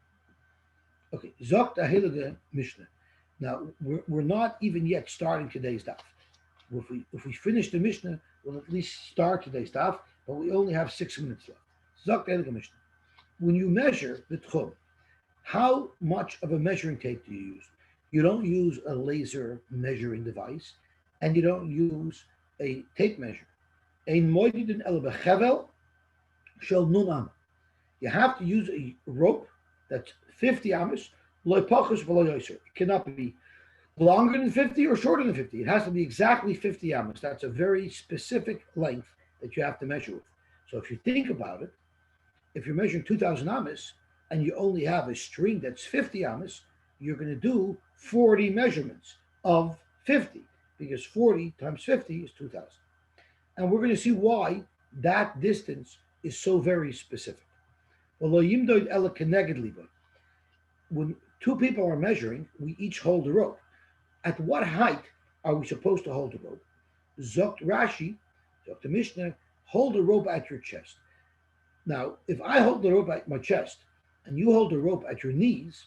Okay, Zok Tahilade Mishnah. Now, we're not even yet starting today's daf. If we finish the Mishnah, we'll at least start today's daf, but we only have 6 minutes left. Zok Tahilade Mishnah. When you measure the tchum, how much of a measuring tape do you use? You don't use a laser measuring device, and you don't use a tape measure. Ein moedidin el bechevel shel nun am. You have to use a rope that's 50 amas, lo pachos v'lo yoser. It cannot be longer than 50 or shorter than 50. It has to be exactly 50 amas. That's a very specific length that you have to measure with. So if you think about it, if you're measuring 2,000 amas and you only have a string that's 50 amas, you're going to do 40 measurements of 50, because 40 times 50 is 2,000. And we're going to see why that distance is so very specific. When two people are measuring, we each hold a rope. At what height are we supposed to hold the rope? Zokt Rashi, Zokt the Mishnah, hold the rope at your chest. Now, if I hold the rope at my chest and you hold the rope at your knees,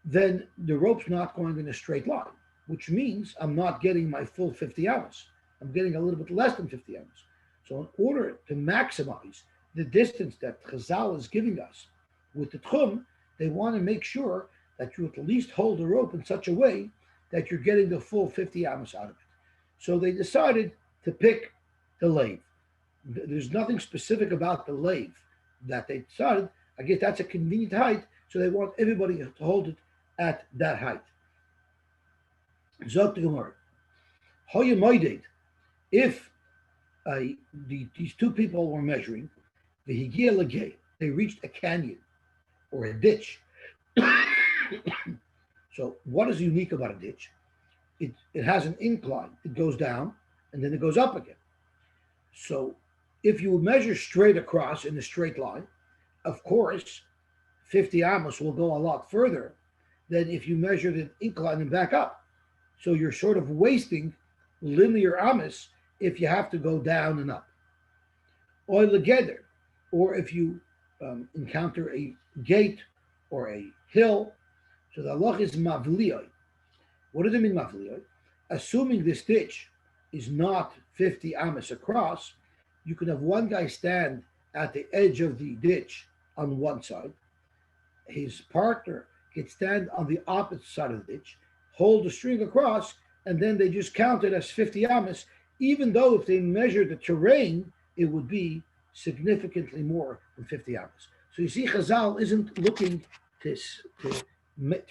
then the rope's not going in a straight line, which means I'm not getting my full 50 amas. I'm getting a little bit less than 50 amas. So in order to maximize the distance that Chazal is giving us with the tchum, they want to make sure that you at least hold the rope in such a way that you're getting the full 50 amas out of it. So they decided to pick the lathe. There's nothing specific about the lathe that they decided. I guess that's a convenient height, so they want everybody to hold it at that height. Zot the Gemara. If these two people were measuring, they reached a canyon or a ditch. So what is unique about a ditch? It has an incline. It goes down and then it goes up again. So if you measure straight across in a straight line, of course, 50 amos will go a lot further than if you measure the incline and back up. So you're sort of wasting linear amos if you have to go down and up. Or together, or if you encounter a gate or a hill. So the halach is mavliyoi. What does it mean mavliyoi? Assuming this ditch is not 50 amos across, you could have one guy stand at the edge of the ditch on one side, his partner can stand on the opposite side of the ditch, hold the string across, and then they just count it as 50 amas, even though if they measure the terrain, it would be significantly more than 50 amas. So you see, Chazal isn't looking to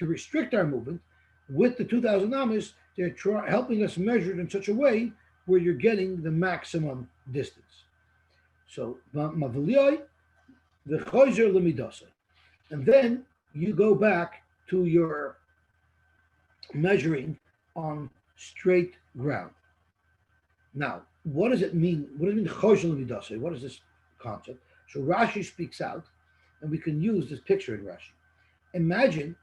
restrict our movement. With the 2,000 amas, they're helping us measure it in such a way where you're getting the maximum distance. So, Mavlioi, the Choizer Lemidasa. And then you go back to your measuring on straight ground. Now, what does it mean? What does it mean, Choizer Lemidasa? What is this concept? So Rashi speaks out, and we can use this picture in Rashi. Imagine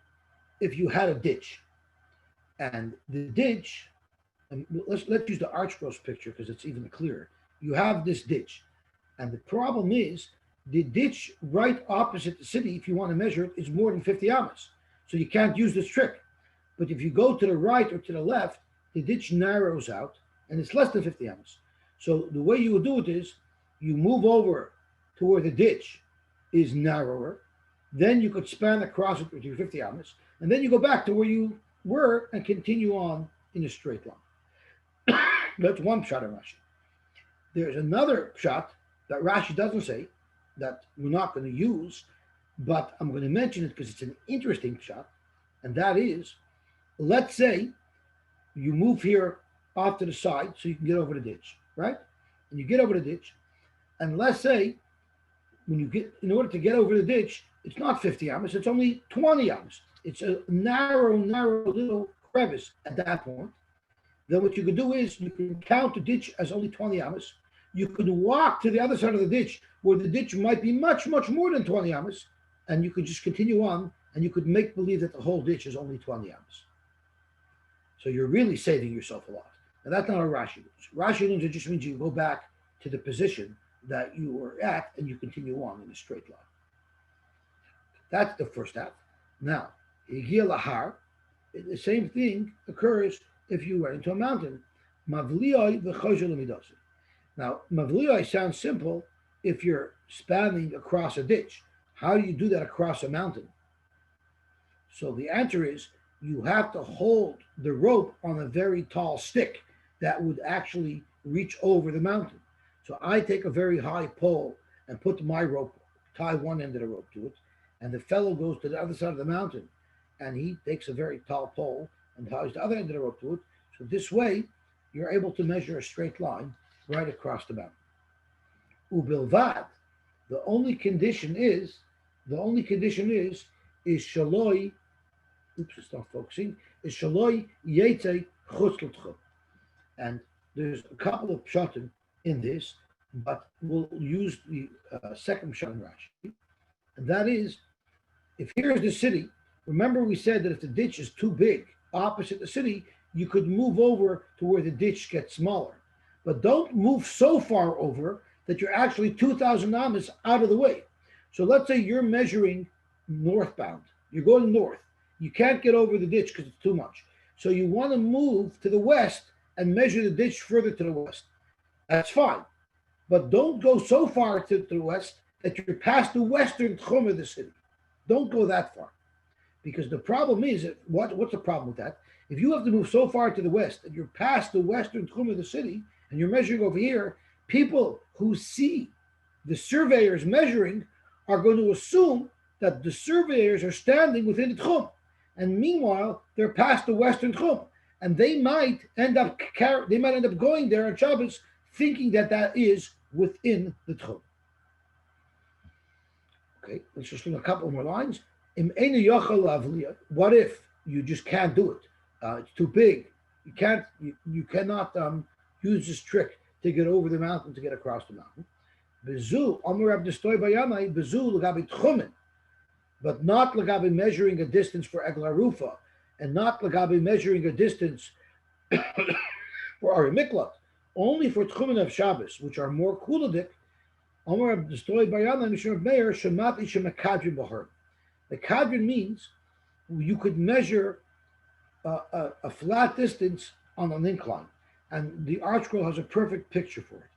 if you had a ditch, and the ditch, and let's use the ArchGross picture because it's even clearer. You have this ditch, and the problem is the ditch right opposite the city, if you want to measure it, is more than 50 amas. So you can't use this trick. But if you go to the right or to the left, the ditch narrows out and it's less than 50 amas. So the way you would do it is you move over to where the ditch is narrower, then you could span across it with your 50 amas, and then you go back to where you were and continue on in a straight line. That's one shot in Rashi. There's another shot that Rashi doesn't say, that we're not going to use, but I'm going to mention it because it's an interesting shot, and that is, let's say you move here off to the side so you can get over the ditch, right? And you get over the ditch, and let's say when you get, in order to get over the ditch, it's not 50 amas, it's only 20 amas. It's a narrow little crevice at that point. Then what you could do is you can count the ditch as only 20 amas. You could walk to the other side of the ditch where the ditch might be much more than 20 amas, and you could just continue on, and you could make believe that the whole ditch is only 20 amas. So you're really saving yourself a lot. And that's not what Rashi means. Rashi means it just means you go back to the position that you were at and you continue on in a straight line. That's the first half. Now, Higia Lahar, the same thing occurs if you went into a mountain. Mavlioi v'chozer lemidasi. Now, Mavlioi sounds simple if you're spanning across a ditch. How do you do that across a mountain? So the answer is you have to hold the rope on a very tall stick that would actually reach over the mountain. So I take a very high pole and put my rope, tie one end of the rope to it, and the fellow goes to the other side of the mountain and he takes a very tall pole and ties the other end of the rope to it. So this way, you're able to measure a straight line right across the mountain. Ubilvad, the only condition is shaloi, oops, it's not focusing, is shaloi yetze chutz l'tchum. And there's a couple of pshatim in this, but we'll use the second pshat in Rashi. And that is, if here's the city, remember we said that if the ditch is too big opposite the city, you could move over to where the ditch gets smaller. But don't move so far over that you're actually 2,000 amas out of the way. So let's say you're measuring northbound. You're going north. You can't get over the ditch because it's too much. So you want to move to the west and measure the ditch further to the west. That's fine. But don't go so far to the west that you're past the western tchum of the city. Don't go that far. Because the problem is, what's the problem with that? If you have to move so far to the west that you're past the western tchum of the city and you're measuring over here, people who see the surveyors measuring are going to assume that the surveyors are standing within the tchum. And meanwhile, they're past the western tchum. And they might end up going there on Shabbos thinking that that is within the tchum. Okay, let's just do a couple more lines. What if you just can't do it? It's too big. You cannot use this trick to get over the mountain, to get across the mountain. But not legabe measuring a distance for Egla Rufa, and not legabe measuring a distance for Ari Miklat, only for Tchumen of Shabbos, which are more kuladik. The kadrin means you could measure a flat distance on an incline, and the ArchScroll has a perfect picture for it.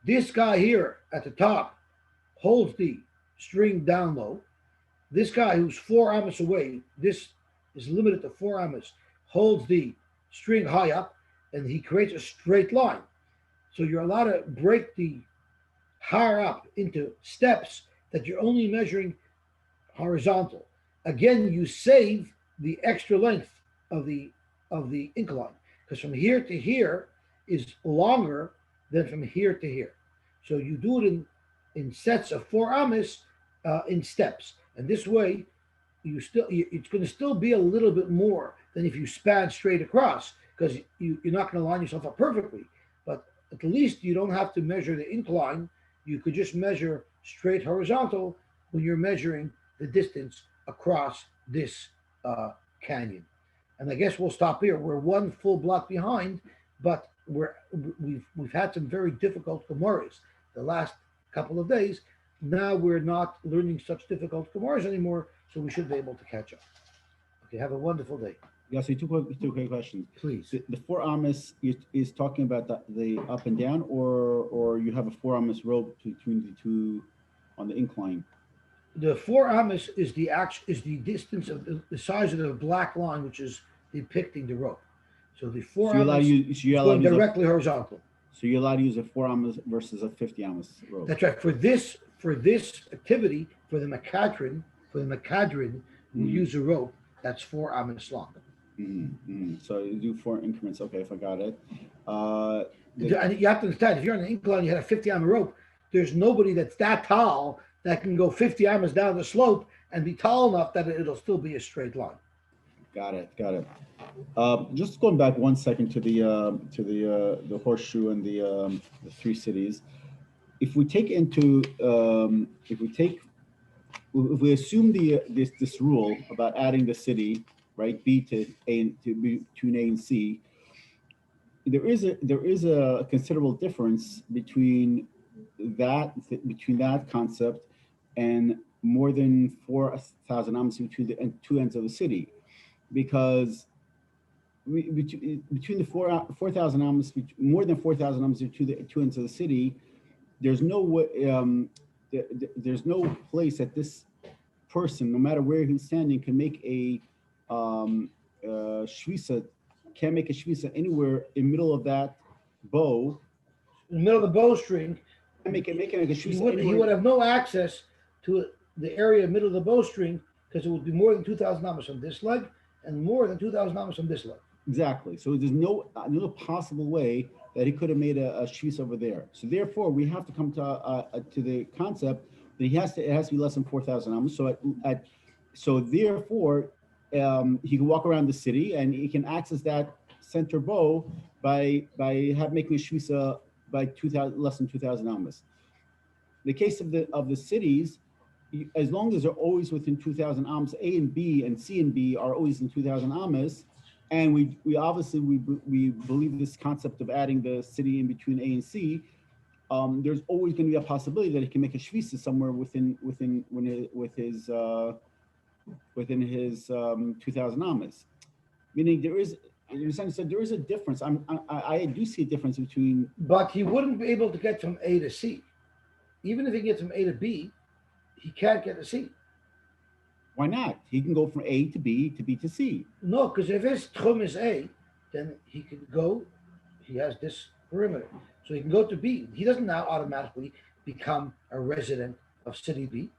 This guy here at the top holds the string down low. This guy who's 4 amas away, this is limited to 4 amas, holds the string high up, and he creates a straight line. So you're allowed to break the har up into steps that you're only measuring horizontal. Again, you save the extra length of the incline because from here to here is longer than from here to here. So you do it in sets of 4 amas in steps, and this way it's going to still be a little bit more than if you span straight across because you're not going to line yourself up perfectly. But at least you don't have to measure the incline. You could just measure straight horizontal when you're measuring the distance across this canyon. And I guess we'll stop here. We're one full block behind, but we've had some very difficult Gemaras the last couple of days. Now we're not learning such difficult Gemaras anymore, so we should be able to catch up. Okay, have a wonderful day. Yeah, so two quick questions. Please. The 4 amas is talking about the up and down, or you have a 4 amas rope between the two on the incline. The 4 amas is the distance of the size of the black line, which is depicting the rope. So the 4 amas is going directly horizontal. So you're allowed to use a 4 amas versus a 50 amas rope. That's right. For this activity, for the Makadrin, you use a rope that's 4 amas long. So you do 4 increments. Okay, if I got it. And you have to understand, if you're on an incline, you had a 50 ama rope. There's nobody that's that tall that can go 50 amas down the slope and be tall enough that it'll still be a straight line. Got it. Just going back 1 second to the horseshoe and the 3 cities. If we assume this rule about adding the city, right, B to A between A and C, there is a considerable difference between that concept and more than 4,000 amas between the two ends of the city, because between the 4,000 amas, more than 4,000 amas between the two ends of the city, there's no place that this person, no matter where he's standing, can make a shvisa, can't make a shvisa anywhere in the middle of that bow. In the middle of the bowstring, Make a shvisa. He would have no access to the area in the middle of the bowstring because it would be more than 2,000 amas on this leg and more than 2,000 amas on this leg. Exactly. So there's no possible way that he could have made a shvisa over there. So therefore, we have to come to the concept that it has to be less than 4,000 amas. So therefore, he can walk around the city and he can access that center bow by making a shvisa by less than 2,000 amas. In the case of the cities, as long as they're always within 2,000 amas, A and B and C and B are always in 2,000 amas, and we obviously believe this concept of adding the city in between A and C. There's always going to be a possibility that he can make a shvisa somewhere within his 2,000 amas. Meaning there is, in a sense, that there is a difference. I do see a difference between. But he wouldn't be able to get from A to C. Even if he gets from A to B, he can't get to C. Why not? He can go from A to B to C. No, because if his tchum is A, then he can go. He has this perimeter, so he can go to B. He doesn't now automatically become a resident of city B.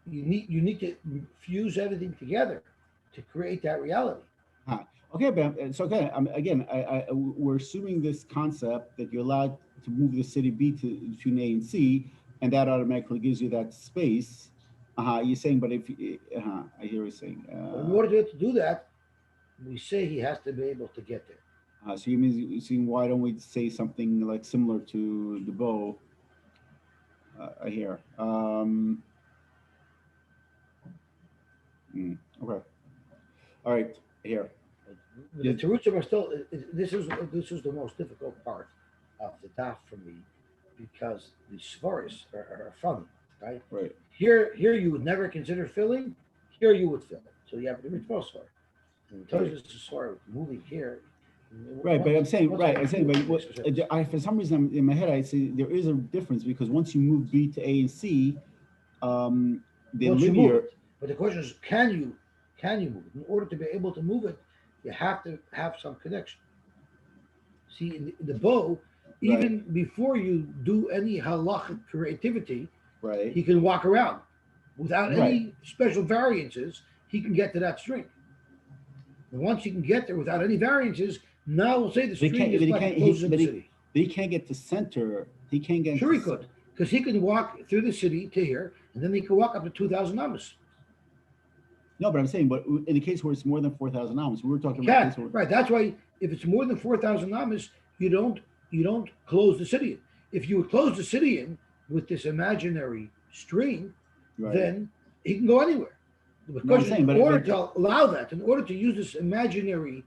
You need to fuse everything together to create that reality. Okay, but it's okay. Again, we're assuming this concept that you're allowed to move the city B between A and C, and that automatically gives you that space. You're saying, but if I hear you saying. In order to do that, we say he has to be able to get there. So you're saying, why don't we say something like similar to the bow? I hear. Okay. All right. Here. The terutzim are still. This is the most difficult part of the daf for me because the svaris are funny, right? Right. Here you would never consider filling. Here you would fill. So you have the mitzvah svar. And Tosfos svar moving here, Right, but I'm saying, Once right, I I'm saying, but what, make sense. for some reason, in my head, I say there is a difference because once you move B to A and C, the Once you move linear, it, but the question is, can you move it? In order to be able to move it, you have to have some connection. See, in the bow, right, even before you do any halachic creativity, right, he can walk around without right. any special variances. He can get to that string. And once he can get there without any variances, now we'll say the They string can't, is but he like can't, it closes in the city. but he can't get to center. He can't get Sure, to, he could, because he can walk through the city to here, and then he can walk up to 2,000 amos. no, but I'm saying, but in the case where it's more than 4,000 amos, we were He talking about can, this where, right? That's why if it's more than 4,000 amos, you don't close the city in. If you would close the city in with this imaginary string, right. then he can go anywhere. No, I'm Because in saying, order to allow that, in order to use this imaginary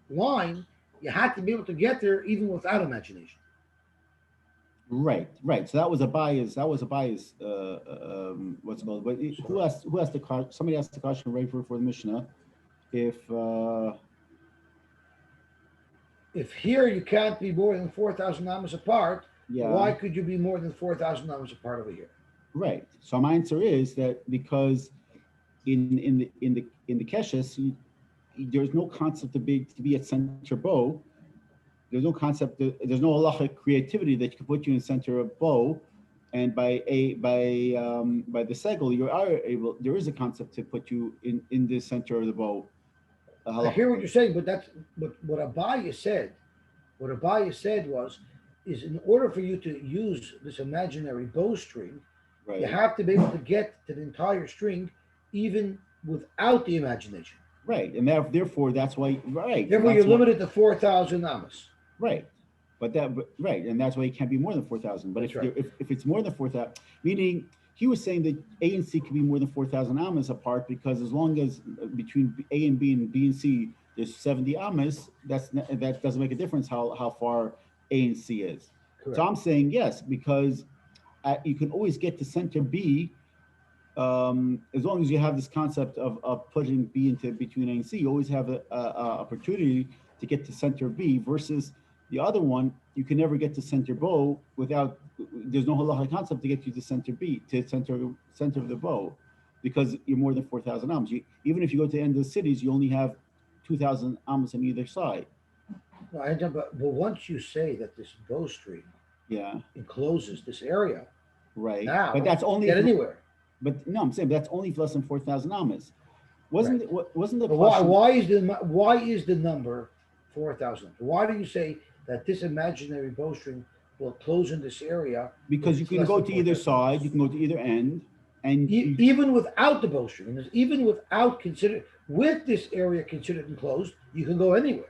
line, you had to be able to get there even without imagination. right, right. So that was a bias. That was a bias. What's it called? But who asked the question? Somebody asked the question right for the Mishnah. If If here you can't be more than 4,000 amos apart, why yeah, could you be more than 4,000 amos apart over here? right. So my answer is that because in the keshes, there's no concept to be at center bow. There's no concept. There's no halachic creativity that can put you in center of bow, and by the segel, you are able. There is a concept to put you in the center of the bow. I hear what Halachically. you're saying, but that's what Abaya said. What Abaya said was, is in order for you to use this imaginary bowstring, you Right, have to be able to get to the entire string even without the imagination. right, and therefore that's why right, and Therefore, you're that's what limited to 4,000 amos. right, right, and that's why it can't be more than 4,000. But That's right. if it's more than 4,000, meaning he was saying that A and C can be more than 4,000 amas apart because as long as between A and B and C there's 70 amas, that doesn't make a difference how far A and C is. Correct. So I'm saying yes because you can always get to center B as long as you have this concept of putting B into between A and C. You always have a opportunity to get to center B versus the other one. You can never get to center bow without. There's no halacha concept to get you to center B to center of the bow, because you're more than 4,000 amos. Even if you go to the end of the cities, you only have 2,000 amos on either side. No, I know, but once you say that this bowstring Yeah, encloses this area, right. now But that's only get if, anywhere. but no, I'm saying that's only if less than 4,000 amos. Right. Wasn't the But question? why is the number 4,000? Why do you say that this imaginary bowstring will close in this area? Because you it's can less go than to either 4,000 side, amos? you can go to either end, and Even without the bowstring, even without with this area considered enclosed, you can go anywhere.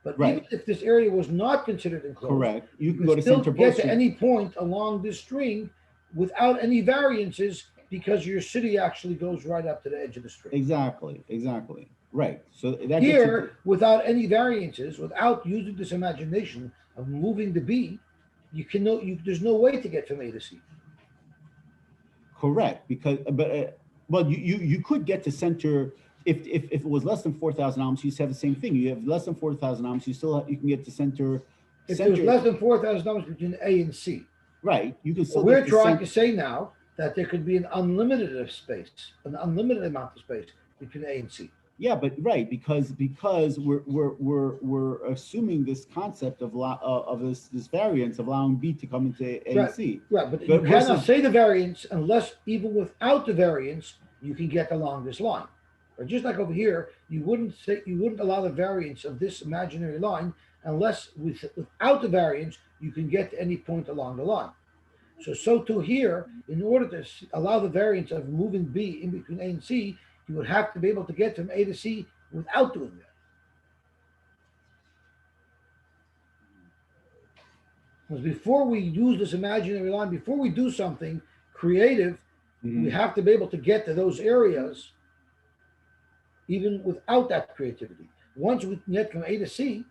But right, even if this area was not considered enclosed, correct. You can you go to still center get to bowstring. any point along this string without any variances because your city actually goes right up to the edge of the string. Exactly. Right. So that gets you Here, without any variances, without using this imagination of moving the B, there's no way to get from A to C. correct because well you could get to center if it was less than 4,000 ohms, you just have the same thing. You have less than 4,000 ohms, you can get to center. If there was less than 4,000 ohms between A and C, right, you can still. we're trying to say now that there could be an unlimited amount of space between A and C. Yeah, but right because we're assuming this concept of this variance of allowing B to come into A and C. Right, but you cannot say the variance unless even without the variance you can get along this line. Or just like over here, you wouldn't allow the variance of this imaginary line unless without the variance you can get to any point along the line. So too here, in order to allow the variance of moving B in between A and C, you would have to be able to get from A to C without doing that. Because before we use this imaginary line, before we do something creative, we have to be able to get to those areas even without that creativity. Once we can get from A to C,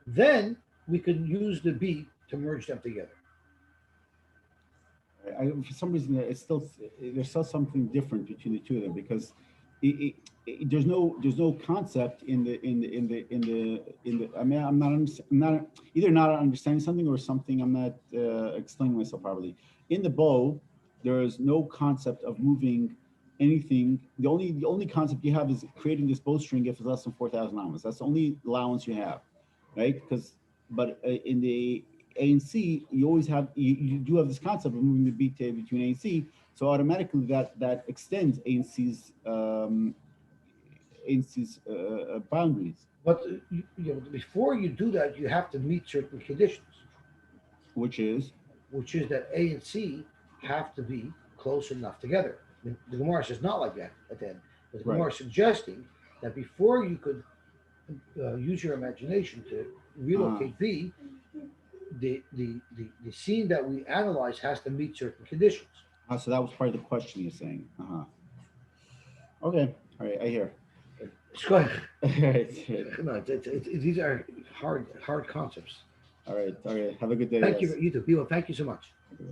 then we can use the B to merge them together. For some reason, there's still something different between the two of them because there's no concept I mean, I'm not either not understanding something or something I'm not explaining myself properly. In the bow, there is no concept of moving anything. The only concept you have is creating this bowstring if it's less than 4,000 amas. That's the only allowance you have, right? But in the A and C, you always have you do have this concept of moving the beat between A and C. So automatically that extends A and C's boundaries, But before you do that, you have to meet certain conditions, which is which is that A and C have to be close enough together. I mean, the Gemara says not like that at the end, but the Gemara is suggesting that before you could use your imagination to relocate B, the scene that we analyze has to meet certain conditions. so that was part of the question you're saying. Okay, all right, I hear. Go ahead. All right, No, these are hard concepts. all right. Have a good day. Thank guys. you, you too. Bill, thank you so much. Okay.